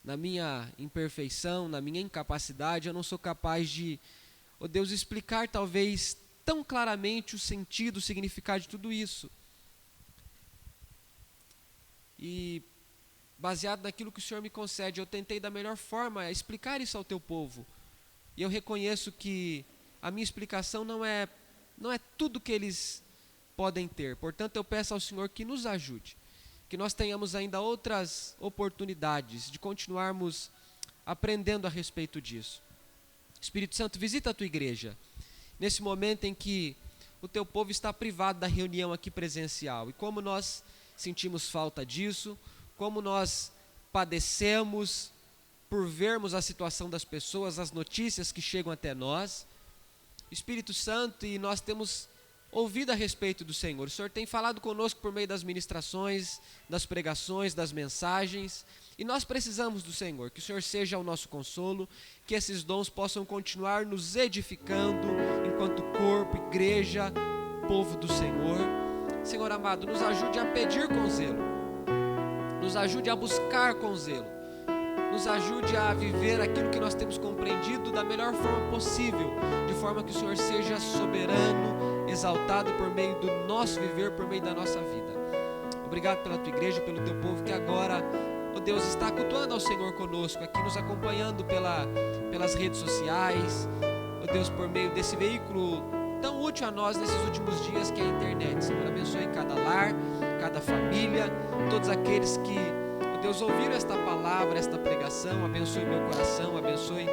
Na minha imperfeição, na minha incapacidade, eu não sou capaz de, ó Deus, explicar talvez tão claramente o sentido, o significado de tudo isso. E baseado naquilo que o Senhor me concede, eu tentei da melhor forma explicar isso ao teu povo. E eu reconheço que a minha explicação não é tudo que eles podem ter. Portanto, eu peço ao Senhor que nos ajude, que nós tenhamos ainda outras oportunidades de continuarmos aprendendo a respeito disso. Espírito Santo, visita a tua igreja nesse momento em que o teu povo está privado da reunião aqui presencial. E como nós sentimos falta disso, como nós padecemos por vermos a situação das pessoas, as notícias que chegam até nós. Espírito Santo, e nós temos ouvido a respeito do Senhor. O Senhor tem falado conosco por meio das ministrações, das pregações, das mensagens, e nós precisamos do Senhor, que o Senhor seja o nosso consolo, que esses dons possam continuar nos edificando enquanto corpo, igreja, povo do Senhor. Senhor amado, nos ajude a pedir com zelo, nos ajude a buscar com zelo, nos ajude a viver aquilo que nós temos compreendido da melhor forma possível, de forma que o Senhor seja soberano, exaltado por meio do nosso viver, por meio da nossa vida. Obrigado pela tua igreja, pelo teu povo que agora, ó Deus, está cultuando ao Senhor conosco, aqui nos acompanhando pelas redes sociais, ó Deus, por meio desse veículo tão útil a nós nesses últimos dias que é a internet. Senhor, abençoe cada lar, cada família, todos aqueles que, ó Deus, ouviram esta palavra, esta pregação. Abençoe meu coração, abençoe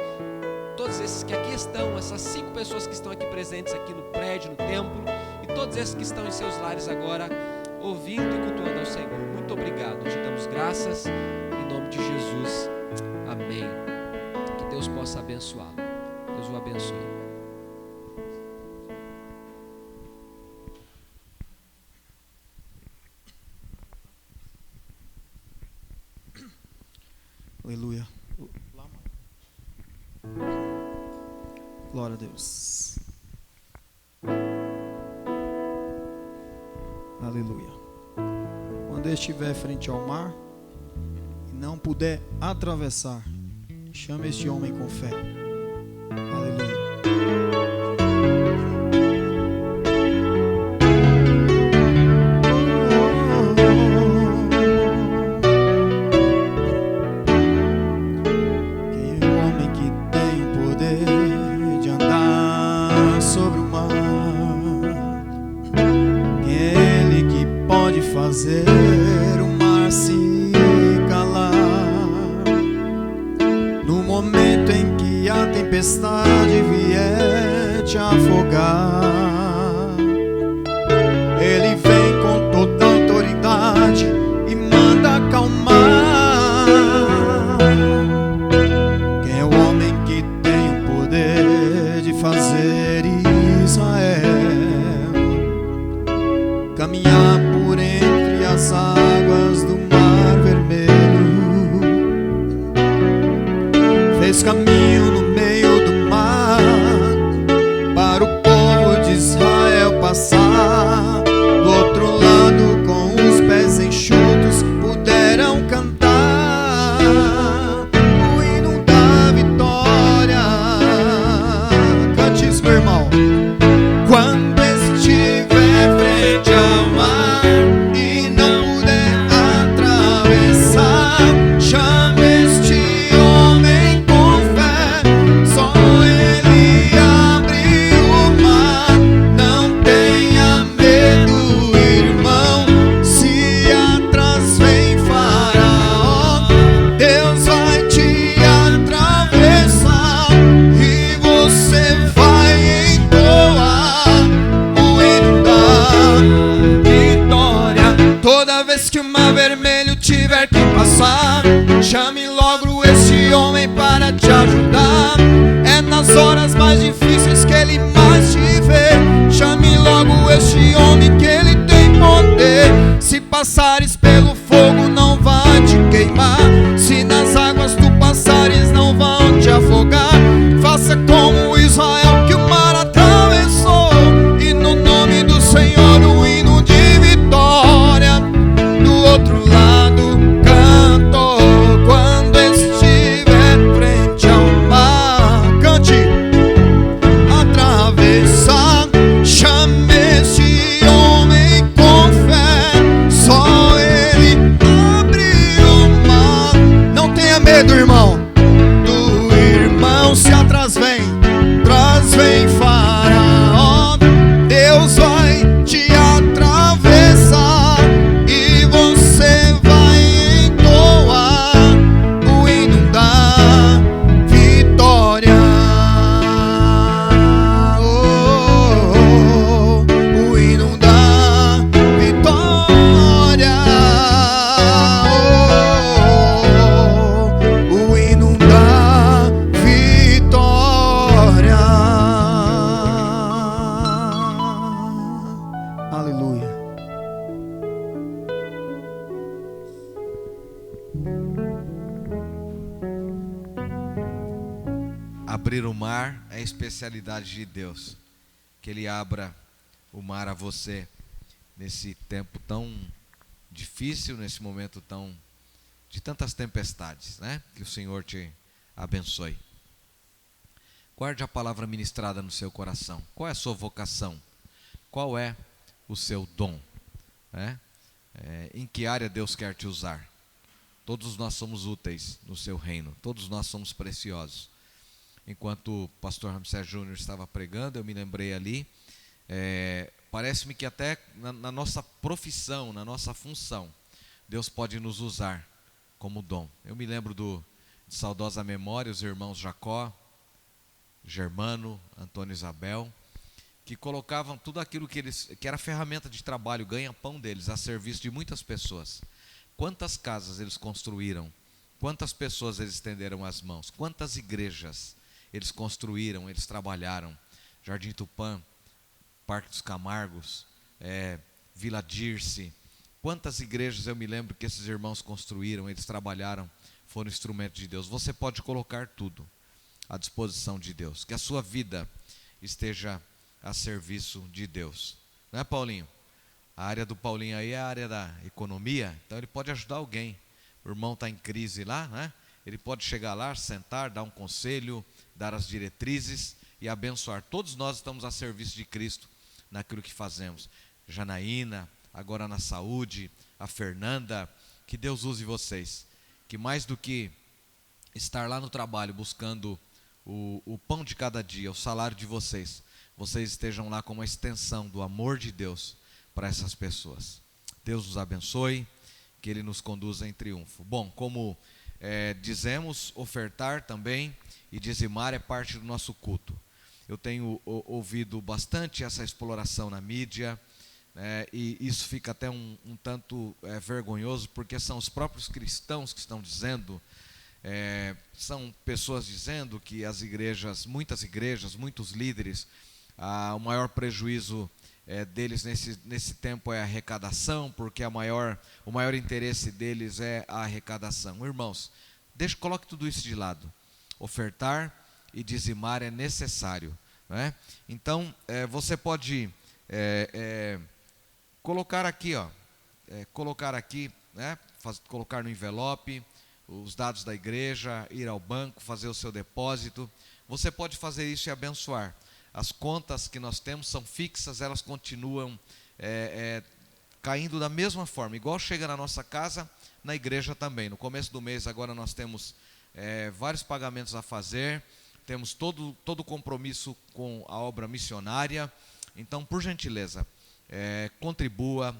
todos esses que aqui estão, essas 5 pessoas que estão aqui presentes aqui no prédio, no templo, e todos esses que estão em seus lares agora, ouvindo e cultuando ao Senhor. Muito obrigado, te damos graças, em nome de Jesus, amém. Que Deus possa abençoá-lo. Deus o abençoe. Aleluia. Glória a Deus. Aleluia. Quando estiver frente ao mar e não puder atravessar, chame este homem com fé. Aleluia. te afogar. Ele vem com toda autoridade e manda acalmar. Quem é o homem que tem o poder de fazer Israel caminhar por entre as águas do Mar Vermelho? Fez caminho no meio do mar para o povo de Israel passar. Do outro lado, com os pés enxutos, puderam cantar o hino da vitória. Cante isso, meu irmão. Quando estiver frente ao mar e não puder atravessar, chame este homem com fé. Só ele abre o mar. Não tenha medo, irmão. Se atrás vem Faraó, Deus vai te atravessar e você vai entoar o hino da vitória. Toda vez que o Mar Vermelho tiver que passar, chame logo este homem para te ajudar. É nas horas mais difíceis que ele mais te vê. Chame logo este homem que ele tem poder. Se passares pelo fogo, não vai te queimar. Se nas águas tu passares, não vão te afogar. Faça como Israel, que o mar atravessou, e no nome do Senhor o hino de vitória. Do outro lado cantou. Quando estiver frente ao mar, cante. Atravessar, chame esse homem com fé. Só ele abre o mar. Não tenha medo, irmão. Do irmão, se atrás vem Faraó, Deus vai te atravessar e você vai entoar o hino da vitória. O hino da vitória. O hino da vitória. Aleluia. Abrir o mar é a especialidade de Deus. Que Ele abra o mar a você nesse tempo tão difícil, nesse momento tão de tantas tempestades, né? Que o Senhor te abençoe. Guarde a palavra ministrada no seu coração. Qual é a sua vocação? Qual é o seu dom? Em que área Deus quer te usar? Todos nós somos úteis no seu reino. Todos nós somos preciosos. Enquanto o pastor Ramsés Júnior estava pregando, eu me lembrei ali, parece-me que até na nossa profissão, na nossa função, Deus pode nos usar como dom. Eu me lembro de saudosa memória, os irmãos Jacó, Germano, Antônio e Isabel, que colocavam tudo aquilo que era ferramenta de trabalho, ganha-pão deles, a serviço de muitas pessoas. Quantas casas eles construíram, quantas pessoas eles estenderam as mãos, quantas igrejas eles construíram, eles trabalharam. Jardim Tupã, Parque dos Camargos, Vila Dirce. Quantas igrejas eu me lembro que esses irmãos construíram, eles trabalharam, foram instrumentos de Deus. Você pode colocar tudo à disposição de Deus. Que a sua vida esteja a serviço de Deus. Não é, Paulinho? A área do Paulinho aí é a área da economia, então ele pode ajudar alguém. O irmão está em crise lá, né? Ele pode chegar lá, sentar, dar um conselho, dar as diretrizes e abençoar. Todos nós estamos a serviço de Cristo naquilo que fazemos. Janaína, agora na saúde, a Fernanda, que Deus use vocês. Que mais do que estar lá no trabalho buscando o pão de cada dia, o salário de vocês, vocês estejam lá como uma extensão do amor de Deus para essas pessoas. Deus nos abençoe, que Ele nos conduza em triunfo. Bom, como dizemos, ofertar também e dizimar é parte do nosso culto. eu tenho ouvido bastante essa exploração na mídia, e isso fica até um tanto vergonhoso, porque são os próprios cristãos que estão dizendo, são pessoas dizendo que as igrejas, muitos líderes, o maior prejuízo deles nesse tempo é a arrecadação, porque o maior interesse deles é a arrecadação. Irmãos, coloque tudo isso de lado. Ofertar e dizimar é necessário, né? Então, você pode colocar aqui, né? Colocar no envelope os dados da igreja, ir ao banco, fazer o seu depósito. Você pode fazer isso e abençoar. As contas que nós temos são fixas, elas continuam caindo da mesma forma, igual chega na nossa casa, na igreja também. No começo do mês agora nós temos vários pagamentos a fazer, temos todo o compromisso com a obra missionária. Então, por gentileza, contribua,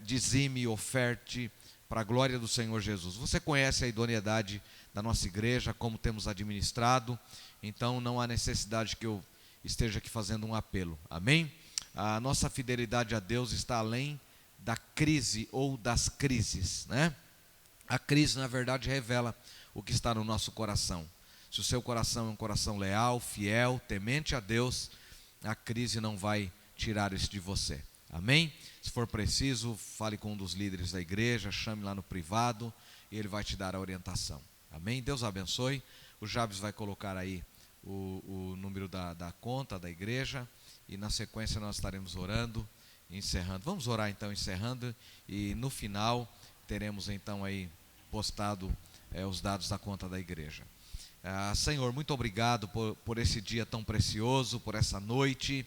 dizime, oferte, para a glória do Senhor Jesus. Você conhece a idoneidade da nossa igreja, como temos administrado, então não há necessidade que eu esteja aqui fazendo um apelo, amém? A nossa fidelidade a Deus está além da crise ou das crises, né? A crise, na verdade, revela o que está no nosso coração. Se o seu coração é um coração leal, fiel, temente a Deus, a crise não vai tirar isso de você, amém? Se for preciso, fale com um dos líderes da igreja, chame lá no privado e ele vai te dar a orientação, amém? Deus abençoe. O Jabes vai colocar aí o número da conta da igreja, e na sequência nós estaremos orando e encerrando. Vamos orar então, encerrando, e no final teremos então aí postado os dados da conta da igreja. Senhor, muito obrigado por esse dia tão precioso, por essa noite,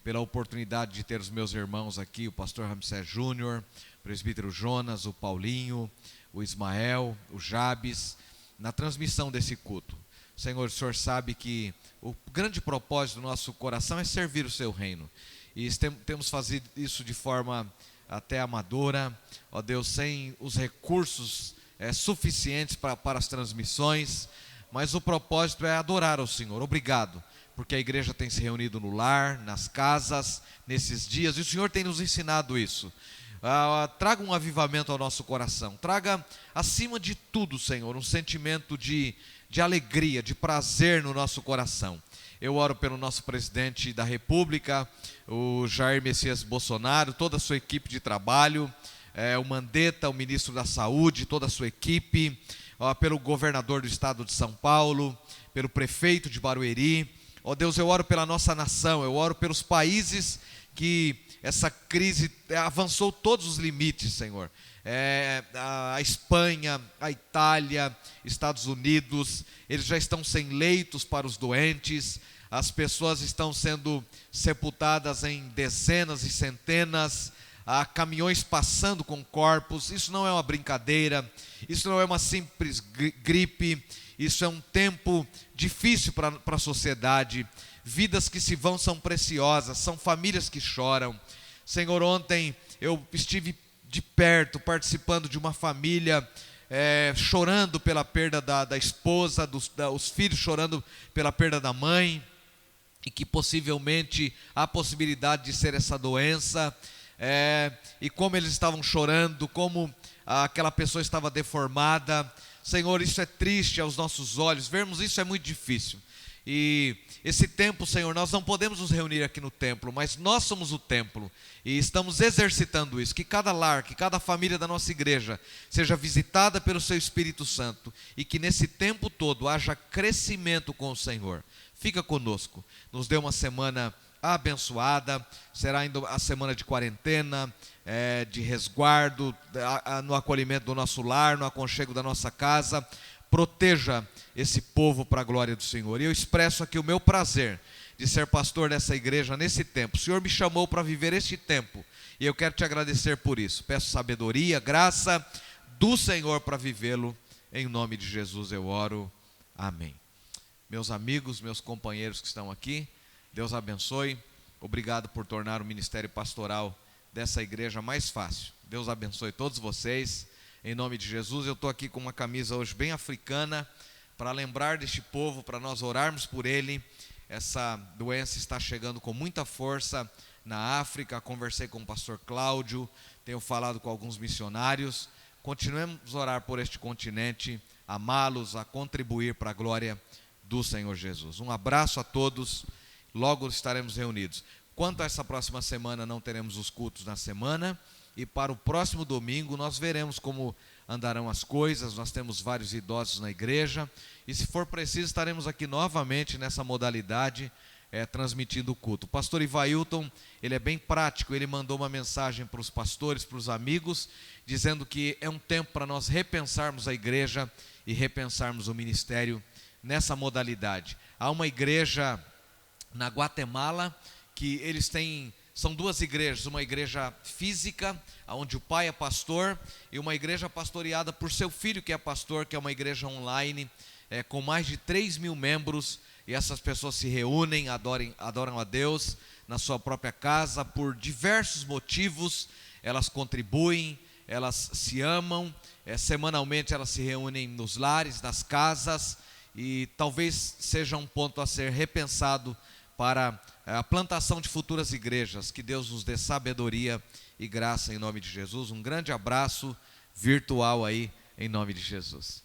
pela oportunidade de ter os meus irmãos aqui, o pastor Ramsés Júnior, o presbítero Jonas, o Paulinho, o Ismael, o Jabes, na transmissão desse culto. Senhor, o Senhor sabe que o grande propósito do nosso coração é servir o seu reino. E temos fazido isso de forma até amadora, ó Deus, sem os recursos suficientes para as transmissões, mas o propósito é adorar ao Senhor. Obrigado, porque a igreja tem se reunido no lar, nas casas, nesses dias, e o Senhor tem nos ensinado isso. Traga um avivamento ao nosso coração, traga acima de tudo, Senhor, um sentimento de alegria, de prazer no nosso coração. Eu oro pelo nosso presidente da República, o Jair Messias Bolsonaro, toda a sua equipe de trabalho, o Mandetta, o ministro da Saúde, toda a sua equipe, pelo governador do estado de São Paulo, pelo prefeito de Barueri. Ó Deus, eu oro pela nossa nação, eu oro pelos países que essa crise avançou todos os limites, Senhor. A Espanha, a Itália, Estados Unidos, eles já estão sem leitos para os doentes, as pessoas estão sendo sepultadas em dezenas e centenas, há caminhões passando com corpos. Isso não é uma brincadeira, isso não é uma simples gripe, isso é um tempo difícil para a sociedade. Vidas que se vão são preciosas, são famílias que choram. Senhor, ontem eu estive de perto, participando de uma família chorando pela perda da esposa, os filhos chorando pela perda da mãe, e que possivelmente há possibilidade de ser essa doença, e como eles estavam chorando, como aquela pessoa estava deformada. Senhor, isso é triste aos nossos olhos, vermos isso é muito difícil. E esse tempo, Senhor, nós não podemos nos reunir aqui no templo, mas nós somos o templo e estamos exercitando isso. Que cada lar, que cada família da nossa igreja seja visitada pelo Seu Espírito Santo, e que nesse tempo todo haja crescimento com o Senhor. Fica conosco, nos dê uma semana abençoada, será ainda a semana de quarentena, de resguardo, no acolhimento do nosso lar, no aconchego da nossa casa. Proteja esse povo para a glória do Senhor. E eu expresso aqui o meu prazer de ser pastor dessa igreja nesse tempo. O Senhor me chamou para viver este tempo, e eu quero te agradecer por isso. Peço sabedoria, graça do Senhor para vivê-lo. Em nome de Jesus eu oro. Amém. Meus amigos, meus companheiros que estão aqui, Deus abençoe. Obrigado por tornar o ministério pastoral dessa igreja mais fácil. Deus abençoe todos vocês. Em nome de Jesus, eu estou aqui com uma camisa hoje bem africana, para lembrar deste povo, para nós orarmos por ele. essa doença está chegando com muita força na África. Conversei com o pastor Cláudio, tenho falado com alguns missionários. Continuemos a orar por este continente, amá-los, a contribuir para a glória do Senhor Jesus. Um abraço a todos, logo estaremos reunidos. Quanto a essa próxima semana, não teremos os cultos na semana, e para o próximo domingo nós veremos como andarão as coisas. Nós temos vários idosos na igreja, e se for preciso estaremos aqui novamente nessa modalidade, transmitindo o culto. O pastor Ivailton, ele é bem prático, ele mandou uma mensagem para os pastores, para os amigos, dizendo que é um tempo para nós repensarmos a igreja e repensarmos o ministério nessa modalidade. Há uma igreja na Guatemala que eles têm, são duas igrejas, uma igreja física, onde o pai é pastor, e uma igreja pastoreada por seu filho que é pastor, que é uma igreja online, com mais de 3.000 membros, e essas pessoas se reúnem, adoram a Deus na sua própria casa, por diversos motivos. Elas contribuem, elas se amam, semanalmente elas se reúnem nos lares, nas casas, e talvez seja um ponto a ser repensado para a plantação de futuras igrejas. Que Deus nos dê sabedoria e graça em nome de Jesus. Um grande abraço virtual aí em nome de Jesus.